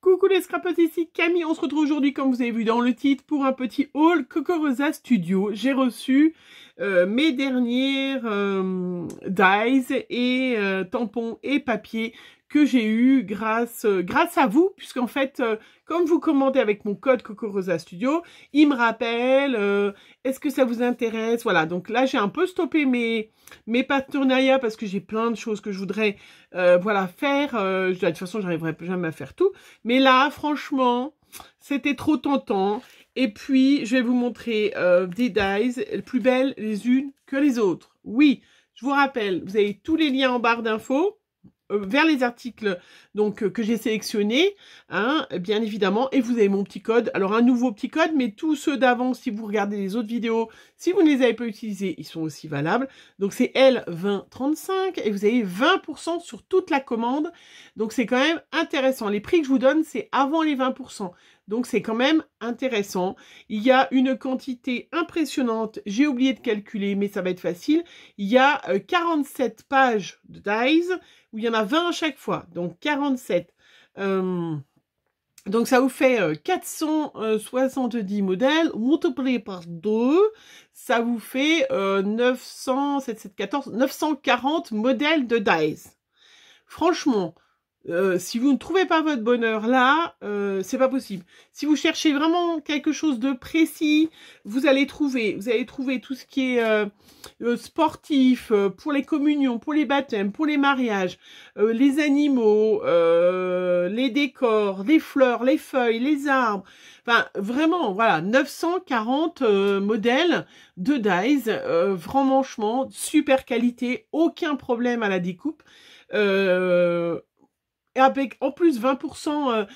Coucou les scrappers, ici Camille. On se retrouve aujourd'hui, comme vous avez vu dans le titre, pour un petit haul Coco Rosa Studio. J'ai reçu mes dernières dies et tampons et papiers que j'ai eu grâce à vous, puisqu'en fait, comme vous commandez avec mon code Coco Rosa Studio, il me rappelle, est-ce que ça vous intéresse? Voilà, donc là, j'ai un peu stoppé mes partenariats parce que j'ai plein de choses que je voudrais voilà, faire. De toute façon, j'arriverai jamais à faire tout. Mais là, franchement, c'était trop tentant. Et puis, je vais vous montrer des dies plus belles les unes que les autres. Oui, je vous rappelle, vous avez tous les liens en barre d'infos vers les articles donc que j'ai sélectionnés, hein, bien évidemment, et vous avez mon petit code. Alors un nouveau petit code, mais tous ceux d'avant, si vous regardez les autres vidéos, si vous ne les avez pas utilisés, ils sont aussi valables. Donc c'est L2035 et vous avez 20% sur toute la commande. Donc c'est quand même intéressant. Les prix que je vous donne, c'est avant les 20%. Donc c'est quand même intéressant. Il y a une quantité impressionnante. J'ai oublié de calculer, mais ça va être facile. Il y a 47 pages de dies où il y en a 20 à chaque fois. Donc 47. Donc ça vous fait 470 modèles multiplié par 2. Ça vous fait 940 modèles de dies. Franchement, si vous ne trouvez pas votre bonheur là, c'est pas possible. Si vous cherchez vraiment quelque chose de précis, vous allez trouver tout ce qui est sportif, pour les communions, pour les baptêmes, pour les mariages, les animaux, les décors, les fleurs, les feuilles, les arbres. Enfin, vraiment, voilà, 940 modèles de dies, franchement, super qualité, aucun problème à la découpe. Et avec en plus 20%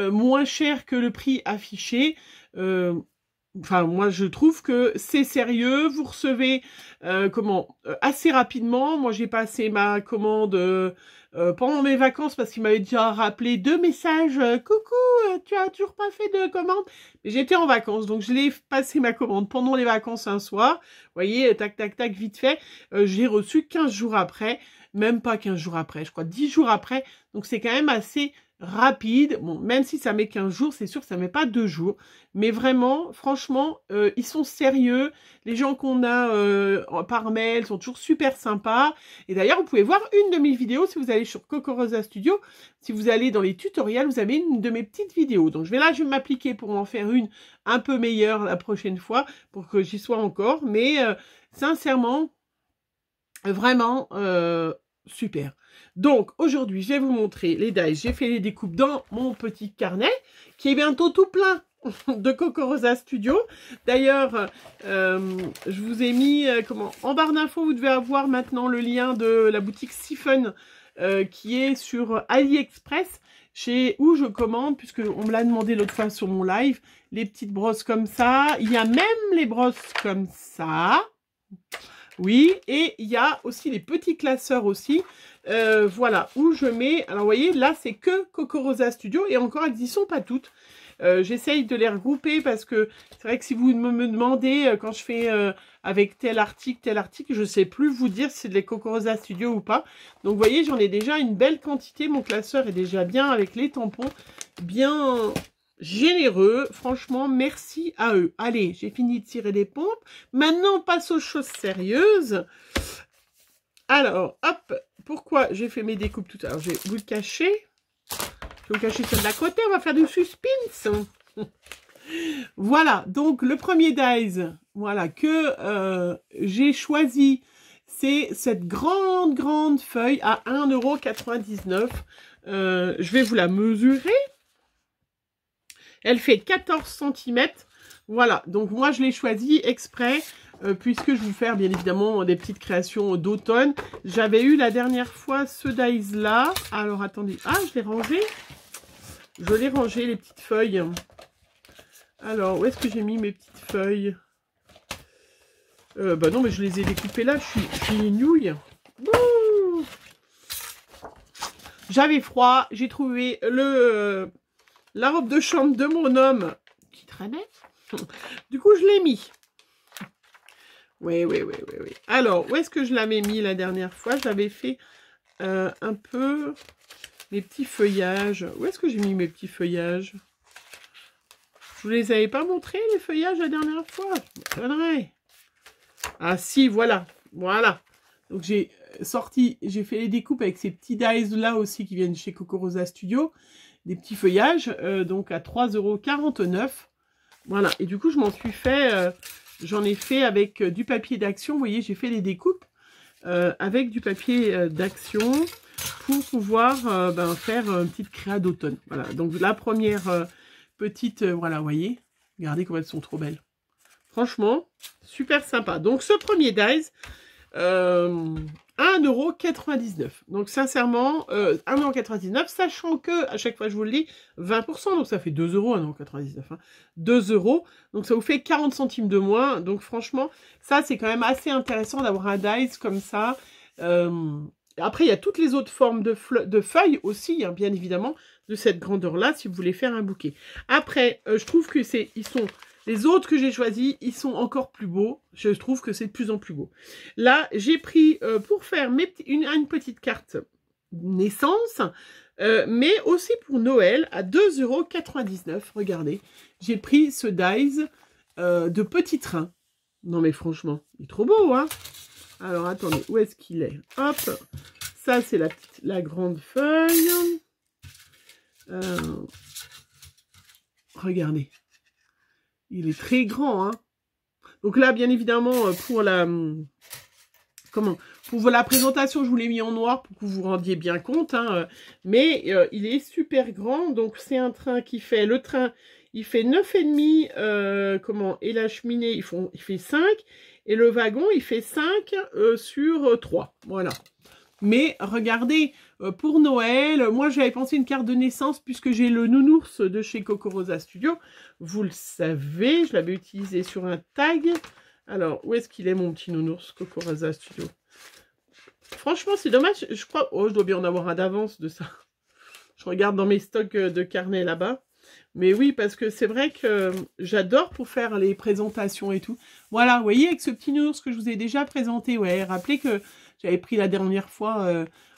moins cher que le prix affiché. Enfin, moi, je trouve que c'est sérieux. Vous recevez assez rapidement. Moi, j'ai passé ma commande pendant mes vacances parce qu'il m'avait déjà rappelé 2 messages. Coucou, tu as toujours pas fait de commande? Mais j'étais en vacances, donc je l'ai passé ma commande pendant les vacances un soir. Vous voyez, tac, tac, tac, vite fait. J'ai reçu 15 jours après. Même pas 15 jours après, je crois 10 jours après. Donc c'est quand même assez rapide. Bon, même si ça met 15 jours, c'est sûr que ça met pas 2 jours. Mais vraiment, franchement, ils sont sérieux. Les gens qu'on a par mail sont toujours super sympas. Et d'ailleurs, vous pouvez voir une de mes vidéos si vous allez sur Coco Rosa Studio. Si vous allez dans les tutoriels, vous avez une de mes petites vidéos. Donc je vais m'appliquer pour en faire une un peu meilleure la prochaine fois, pour que j'y sois encore. Mais sincèrement, vraiment super. Donc aujourd'hui, je vais vous montrer les dies. J'ai fait les découpes dans mon petit carnet qui est bientôt tout plein de Coco Rosa Studio. D'ailleurs, je vous ai mis en barre d'infos, vous devez avoir maintenant le lien de la boutique Siphon qui est sur AliExpress, où je commande, puisque on me l'a demandé l'autre fois sur mon live, les petites brosses comme ça. Il y a même les brosses comme ça. Oui, et il y a aussi les petits classeurs aussi, voilà, où je mets, alors vous voyez, là c'est que Coco Rosa Studio, et encore elles n'y sont pas toutes. J'essaye de les regrouper parce que c'est vrai que si vous me demandez quand je fais avec tel article, je ne sais plus vous dire si c'est de les Coco Rosa Studio ou pas. Donc vous voyez, j'en ai déjà une belle quantité, mon classeur est déjà bien avec les tampons, bien généreux, franchement, merci à eux. Allez, j'ai fini de tirer les pompes. Maintenant, on passe aux choses sérieuses. Alors, hop, pourquoi j'ai fait mes découpes tout à l'heure? Je vais vous le cacher. Je vais vous cacher ça de la côté, on va faire du suspense. Voilà, donc le premier dies, voilà, que j'ai choisi, c'est cette grande feuille à 1,99 €. Je vais vous la mesurer. Elle fait 14 cm. Voilà, donc moi je l'ai choisi exprès, puisque je vais vous faire bien évidemment des petites créations d'automne. J'avais eu la dernière fois ce dies là. Alors attendez, ah je l'ai rangé. Je l'ai rangé les petites feuilles. Alors où est-ce que j'ai mis mes petites feuilles? Bah non, mais je les ai découpées là, je suis une nouille. J'avais froid, j'ai trouvé la robe de chambre de mon homme qui traînait. Du coup, je l'ai mis. Oui. Alors, où est-ce que je l'avais mis la dernière fois? J'avais fait un peu... mes petits feuillages. Où est-ce que j'ai mis mes petits feuillages? Je vous les avais pas montrés, les feuillages, la dernière fois? Je m'étonnerais. Ah si, voilà. Voilà. Donc j'ai fait les découpes avec ces petits dies là aussi qui viennent chez Coco Rosa Studio. Des petits feuillages, donc à 3,49 €. Voilà. Et du coup, je m'en suis fait... j'en ai fait avec du papier d'action. Vous voyez, j'ai fait les découpes avec du papier d'action pour pouvoir faire une petite créa d'automne. Voilà. Donc la première petite... voilà, vous voyez. Regardez comme elles sont trop belles. Franchement, super sympa. Donc ce premier dies... 1,99 €. Donc sincèrement, 1,99 €, sachant que, à chaque fois je vous le dis, 20%, donc ça fait 2 €, 1,99 €, hein, 2 €, donc ça vous fait 40 centimes de moins. Donc franchement, ça c'est quand même assez intéressant d'avoir un dies comme ça. Après, il y a toutes les autres formes de feuilles aussi, hein, bien évidemment, de cette grandeur-là, si vous voulez faire un bouquet. Après, je trouve que les autres que j'ai choisis, ils sont encore plus beaux. Je trouve que c'est de plus en plus beau. Là, j'ai pris pour faire une petite carte naissance, mais aussi pour Noël à 2,99 €. Regardez, j'ai pris ce dies de petit train. Non mais franchement, il est trop beau, hein. Alors attendez, où est-ce qu'il est? Hop, ça c'est la grande feuille. Regardez. Il est très grand, hein. Donc là, bien évidemment, pour la présentation, je vous l'ai mis en noir pour que vous vous rendiez bien compte, hein. Mais il est super grand. Donc c'est un train qui fait, le train, il fait 9,5, et la cheminée, il fait 5. Et le wagon, il fait 5 sur 3. Voilà. Mais regardez, pour Noël, moi j'avais pensé une carte de naissance puisque j'ai le nounours de chez Coco Rosa Studio. Vous le savez, je l'avais utilisé sur un tag. Alors, où est-ce qu'il est mon petit nounours Coco Rosa Studio? Franchement, c'est dommage. Je crois... Oh, je dois bien en avoir un d'avance de ça. Je regarde dans mes stocks de carnet là-bas. Mais oui, parce que c'est vrai que j'adore pour faire les présentations et tout. Voilà, vous voyez, avec ce petit nounours que je vous ai déjà présenté. Ouais, rappelez que j'avais pris la dernière fois,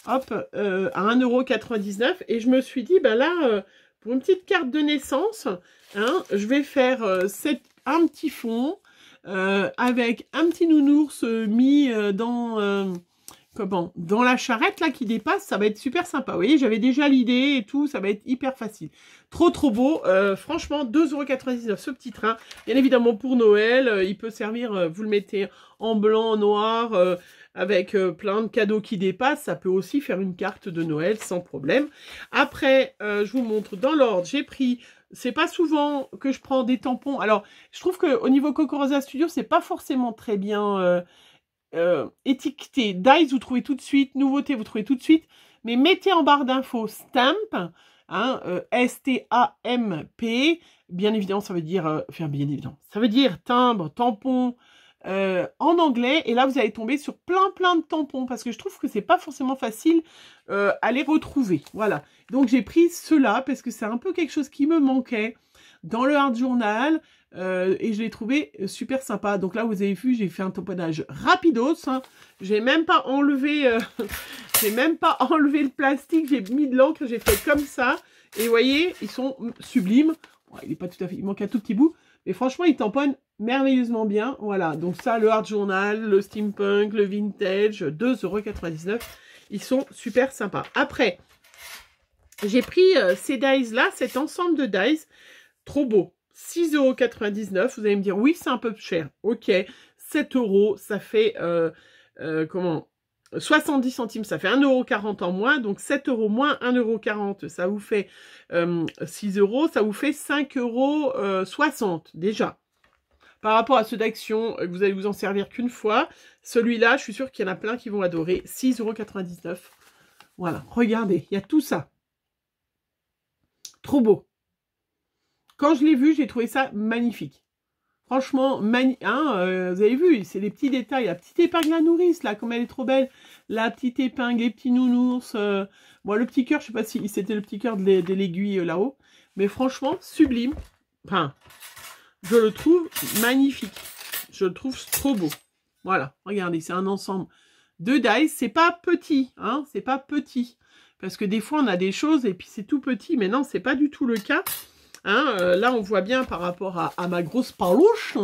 à 1,99 €. Et je me suis dit, ben là, pour une petite carte de naissance, hein, je vais faire un petit fond avec un petit nounours mis dans la charrette là qui dépasse. Ça va être super sympa. Vous voyez, j'avais déjà l'idée et tout. Ça va être hyper facile. Trop beau. Franchement, 2,99 € ce petit train. Bien évidemment, pour Noël, il peut servir, vous le mettez en blanc, en noir... avec plein de cadeaux qui dépassent, ça peut aussi faire une carte de Noël sans problème. Après, je vous montre dans l'ordre, j'ai pris, c'est pas souvent que je prends des tampons. Alors, je trouve qu'au niveau Coco Rosa Studio, c'est pas forcément très bien étiqueté. Dies, vous trouvez tout de suite, nouveauté, vous trouvez tout de suite, mais mettez en barre d'infos stamp, hein, S-T-A-M-P, bien évidemment, ça veut dire, ça veut dire timbre, tampon, en anglais, et là vous allez tomber sur plein de tampons parce que je trouve que c'est pas forcément facile à les retrouver. Voilà, donc j'ai pris ceux-là parce que c'est un peu quelque chose qui me manquait dans le Art Journal et je l'ai trouvé super sympa. Donc là vous avez vu, j'ai fait un tamponnage rapidos, hein. J'ai même pas enlevé le plastique, j'ai mis de l'encre, j'ai fait comme ça et vous voyez, ils sont sublimes. Ouais, il est pas tout à fait, il manque un tout petit bout. Mais franchement, il tamponne merveilleusement bien. Voilà, donc ça, le Art Journal, le Steampunk, le Vintage, 2,99 €. Ils sont super sympas. Après, j'ai pris ces dies-là, cet ensemble de dies. Trop beau. 6,99 €. Vous allez me dire, oui, c'est un peu cher. Ok, 7 €, ça fait... 70 centimes, ça fait 1,40 € en moins, donc 7 € moins 1,40 €, ça vous fait 6 €, ça vous fait 5,60 € déjà. Par rapport à ceux d'Action, vous allez vous en servir qu'une fois, celui-là, je suis sûre qu'il y en a plein qui vont adorer, 6,99 €. Voilà, regardez, il y a tout ça. Trop beau. Quand je l'ai vu, j'ai trouvé ça magnifique. Franchement, vous avez vu, c'est les petits détails. La petite épingle à nourrice, là, comme elle est trop belle. La petite épingle, les petits nounours. Bon, le petit cœur, je sais pas si c'était le petit cœur de l'aiguille là-haut. Mais franchement, sublime. Enfin, je le trouve magnifique. Je le trouve trop beau. Voilà, regardez, c'est un ensemble de dies. C'est pas petit, hein, c'est pas petit. Parce que des fois, on a des choses et puis c'est tout petit. Mais non, c'est pas du tout le cas. Hein, là, on voit bien par rapport à ma grosse palouche.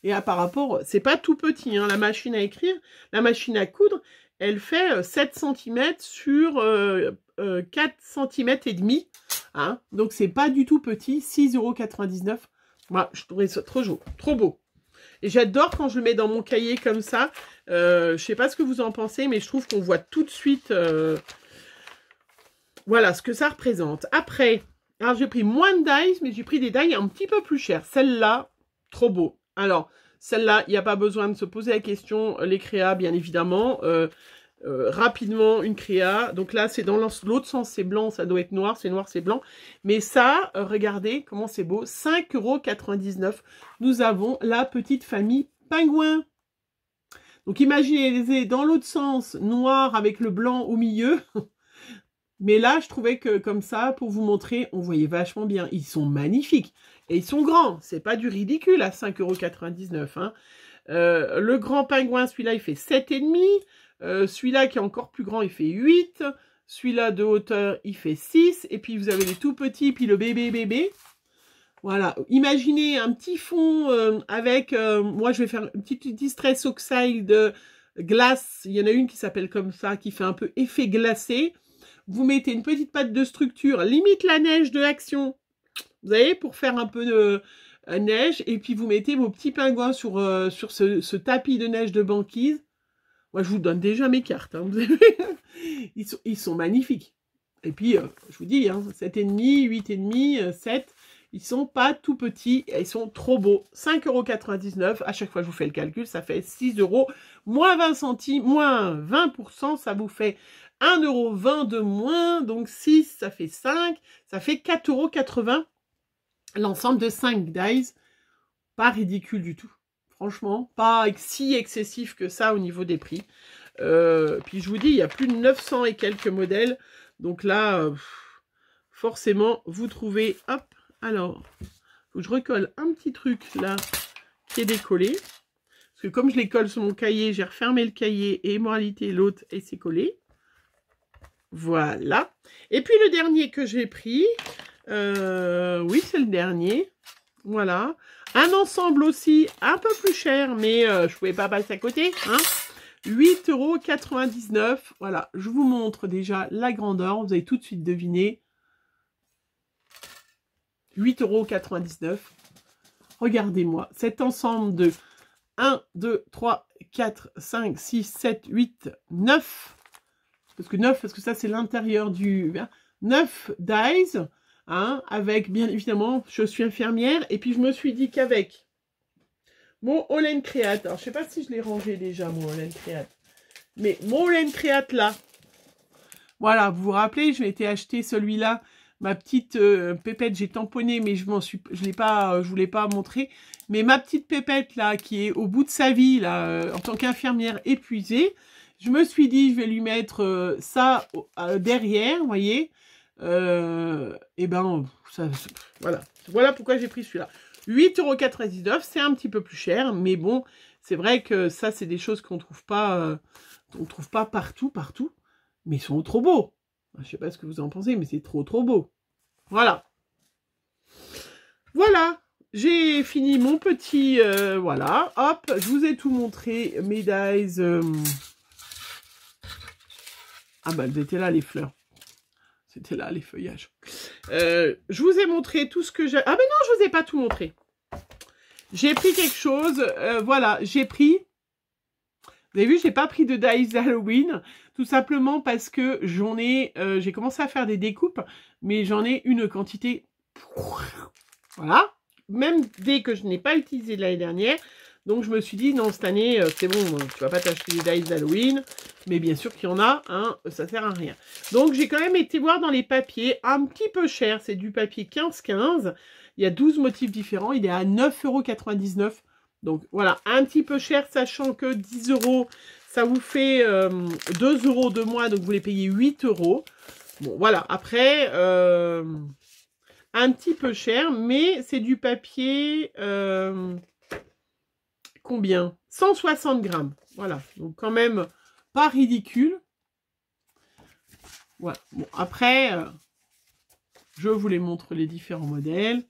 Et par rapport, c'est pas tout petit. Hein, la machine à écrire, la machine à coudre, elle fait 7 cm sur 4 cm et demi. Hein, donc, c'est pas du tout petit. 6,99 €. Moi, je trouvais ça trop beau. Trop beau. Et j'adore quand je le mets dans mon cahier comme ça. Je sais pas ce que vous en pensez, mais je trouve qu'on voit tout de suite voilà ce que ça représente. Après, alors j'ai pris moins de dies, mais j'ai pris des dies un petit peu plus chers. Celle-là, trop beau. Alors, celle-là, il n'y a pas besoin de se poser la question. Les créas, bien évidemment. Rapidement, une créa. Donc là, c'est dans l'autre sens, c'est blanc, ça doit être noir, c'est blanc. Mais ça, regardez comment c'est beau. 5,99 €. Nous avons la petite famille pingouin. Donc imaginez dans l'autre sens, noir avec le blanc au milieu. Mais là, je trouvais que comme ça, pour vous montrer, on voyait vachement bien. Ils sont magnifiques. Et ils sont grands. C'est pas du ridicule à 5,99 €. Hein. Le grand pingouin, celui-là, il fait 7,5 €. Celui-là qui est encore plus grand, il fait 8. Celui-là de hauteur, il fait 6. Et puis, vous avez les tout petits, puis le bébé. Voilà. Imaginez un petit fond avec... moi, je vais faire une petite Distress Oxide glace. Il y en a une qui s'appelle comme ça, qui fait un peu effet glacé. Vous mettez une petite pâte de structure, limite la neige de Action. Vous savez, pour faire un peu de neige. Et puis, vous mettez vos petits pingouins sur ce tapis de neige de banquise. Moi, je vous donne déjà mes cartes. Hein, vous avez... ils sont magnifiques. Et puis, je vous dis, hein, 7,5, 8,5, 7. Ils sont pas tout petits. Ils sont trop beaux. 5,99 €. À chaque fois, je vous fais le calcul. Ça fait 6 €. Moins 20 centimes, moins 20%. Ça vous fait 1,20 € de moins. Donc, 6, ça fait 5. Ça fait 4,80 €. L'ensemble de 5 dies. Pas ridicule du tout. Franchement, pas si excessif que ça au niveau des prix. Puis je vous dis, il y a plus de 900 et quelques modèles. Donc là, forcément, vous trouvez... Hop, alors, faut que je recolle un petit truc là qui est décollé. Parce que comme je les colle sur mon cahier, j'ai refermé le cahier et moralité l'autre et c'est collé. Voilà. Et puis le dernier que j'ai pris, oui, c'est le dernier. Voilà. Un ensemble aussi un peu plus cher, mais je pouvais pas passer à côté. Hein. 8,99 €. Voilà, je vous montre déjà la grandeur. Vous allez tout de suite deviner. 8,99 €. Regardez-moi, cet ensemble de 1, 2, 3, 4, 5, 6, 7, 8, 9. Parce que 9, parce que ça, c'est l'intérieur du... 9 dies. Hein, avec, bien évidemment, je suis infirmière. Et puis, je me suis dit qu'avec mon Holland Create, alors je sais pas si je l'ai rangé déjà, mon Holland Create, mais mon Holland Create là, voilà, vous vous rappelez, je m'étais acheté celui-là, ma petite pépette, j'ai tamponné, mais je voulais pas montrer, mais ma petite pépette là, qui est au bout de sa vie, là, en tant qu'infirmière épuisée, je me suis dit, je vais lui mettre ça derrière, vous voyez. Et ben, voilà pourquoi j'ai pris celui-là. 8,99 €, c'est un petit peu plus cher, mais bon, c'est vrai que ça, c'est des choses qu'on trouve pas partout, mais ils sont trop beaux. Je sais pas ce que vous en pensez, mais c'est trop beau. Voilà. Voilà, j'ai fini mon petit, voilà, hop, je vous ai tout montré, mes dies. Ah bah, elles étaient là, les fleurs. C'était là, les feuillages. Je vous ai montré tout ce que j'ai... Ah, mais non, je vous ai pas tout montré. J'ai pris quelque chose. Voilà, j'ai pris... Vous avez vu, j'ai pas pris de dies Halloween. Tout simplement parce que j'en ai... j'ai commencé à faire des découpes, mais j'en ai une quantité... Voilà. Même dès que je n'ai pas utilisé l'année dernière. Donc, je me suis dit, non, cette année, c'est bon, tu vas pas t'acheter des dies Halloween. Mais bien sûr qu'il y en a, hein, ça sert à rien. Donc, j'ai quand même été voir dans les papiers, un petit peu cher. C'est du papier 15-15. Il y a 12 motifs différents. Il est à 9,99 €. Donc, voilà, un petit peu cher, sachant que 10 €, ça vous fait 2 € de moins. Donc, vous les payez 8 €. Bon, voilà. Après, un petit peu cher, mais c'est du papier... combien? 160 grammes. Voilà. Donc, quand même... pas ridicule. Voilà. Bon, après, je vous les montre les différents modèles.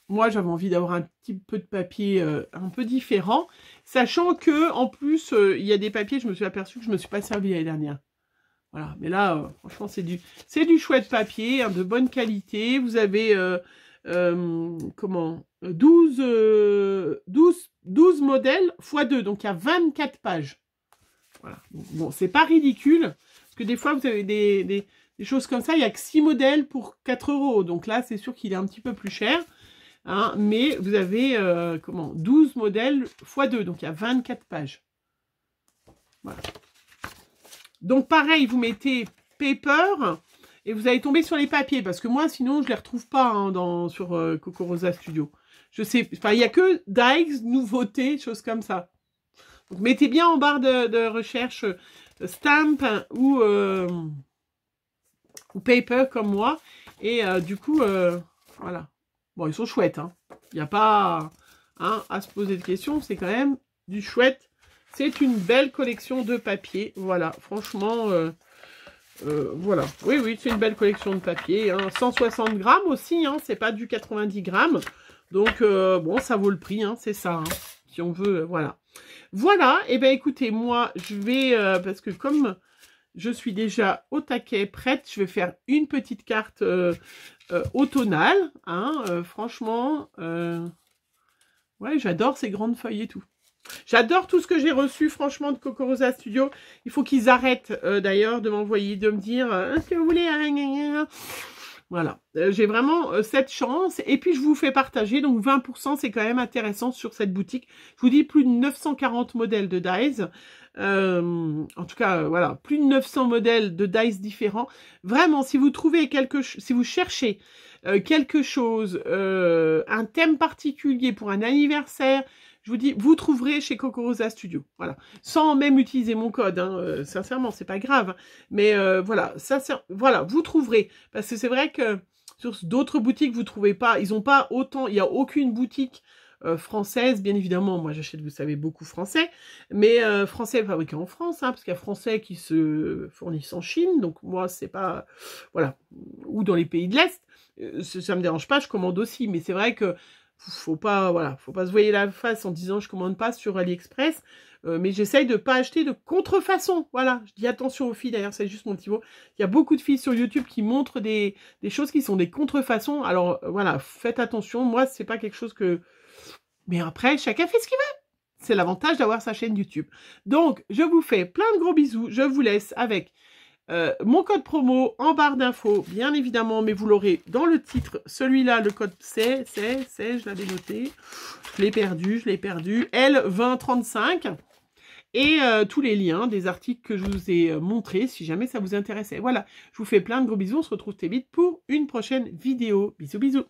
Moi, j'avais envie d'avoir un petit peu de papier un peu différent, sachant que en plus, il y a des papiers, je me suis aperçue que je ne me suis pas servi l'année dernière. Voilà, mais là, franchement, c'est du chouette papier, hein, de bonne qualité. Vous avez, 12 modèles x 2, donc il y a 24 pages. Voilà. Bon, c'est pas ridicule, parce que des fois, vous avez des choses comme ça, il n'y a que 6 modèles pour 4 €. Donc là, c'est sûr qu'il est un petit peu plus cher. Hein, mais vous avez 12 modèles x 2, donc il y a 24 pages. Voilà. Donc pareil, vous mettez paper et vous allez tomber sur les papiers, parce que moi sinon je les retrouve pas hein, sur Cocorosa Studio. Je sais, enfin il n'y a que Dies, nouveautés, choses comme ça. Donc mettez bien en barre de recherche stamp ou paper comme moi, et du coup voilà. Bon, ils sont chouettes, hein. Il n'y a pas hein, à se poser de questions, c'est quand même du chouette. C'est une belle collection de papier, voilà, franchement, voilà. Oui, oui, c'est une belle collection de papier, hein. 160 grammes aussi, hein, c'est pas du 90 grammes. Donc, bon, ça vaut le prix, hein, c'est ça, hein, si on veut, voilà. Voilà, et bien écoutez, moi, je vais, parce que comme je suis déjà au taquet, prête, je vais faire une petite carte automnale, hein, franchement, ouais, j'adore ces grandes feuilles et tout. J'adore tout ce que j'ai reçu, franchement, de Cocorosa Studio. Il faut qu'ils arrêtent, d'ailleurs, de m'envoyer, de me dire, est-ce que vous voulez... Voilà, j'ai vraiment cette chance. Et puis, je vous fais partager, donc 20%, c'est quand même intéressant sur cette boutique. Je vous dis, plus de 940 modèles de Dies. En tout cas, voilà, plus de 900 modèles de Dies différents. Vraiment, si vous trouvez si vous cherchez quelque chose, un thème particulier pour un anniversaire, je vous dis, vous trouverez chez Cocorosa Studio. Voilà, sans même utiliser mon code. Hein, sincèrement, c'est pas grave. Mais voilà, voilà, vous trouverez. Parce que c'est vrai que sur d'autres boutiques, vous trouvez pas. Ils ont pas autant. Il y a aucune boutique française, bien évidemment. Moi, j'achète, vous savez, beaucoup français, mais français fabriqués en France, hein, parce qu'il y a français qui se fournissent en Chine. Donc moi, c'est pas, voilà, ou dans les pays de l'Est. Ça me dérange pas, je commande aussi. Mais c'est vrai que faut pas, voilà, faut pas se voiler la face en disant je commande pas sur AliExpress, mais j'essaye de pas acheter de contrefaçon. Voilà, je dis attention aux filles, d'ailleurs c'est juste mon petit mot. Il y a beaucoup de filles sur YouTube qui montrent des choses qui sont des contrefaçons. Alors voilà, faites attention. Moi c'est pas quelque chose que, mais après chacun fait ce qu'il veut. C'est l'avantage d'avoir sa chaîne YouTube. Donc je vous fais plein de gros bisous. Je vous laisse avec mon code promo en barre d'infos, bien évidemment, mais vous l'aurez dans le titre. Celui-là, le code c'est, je l'avais noté. Je l'ai perdu, L2035. Et tous les liens des articles que je vous ai montrés, si jamais ça vous intéressait. Voilà, je vous fais plein de gros bisous. On se retrouve très vite pour une prochaine vidéo. Bisous, bisous.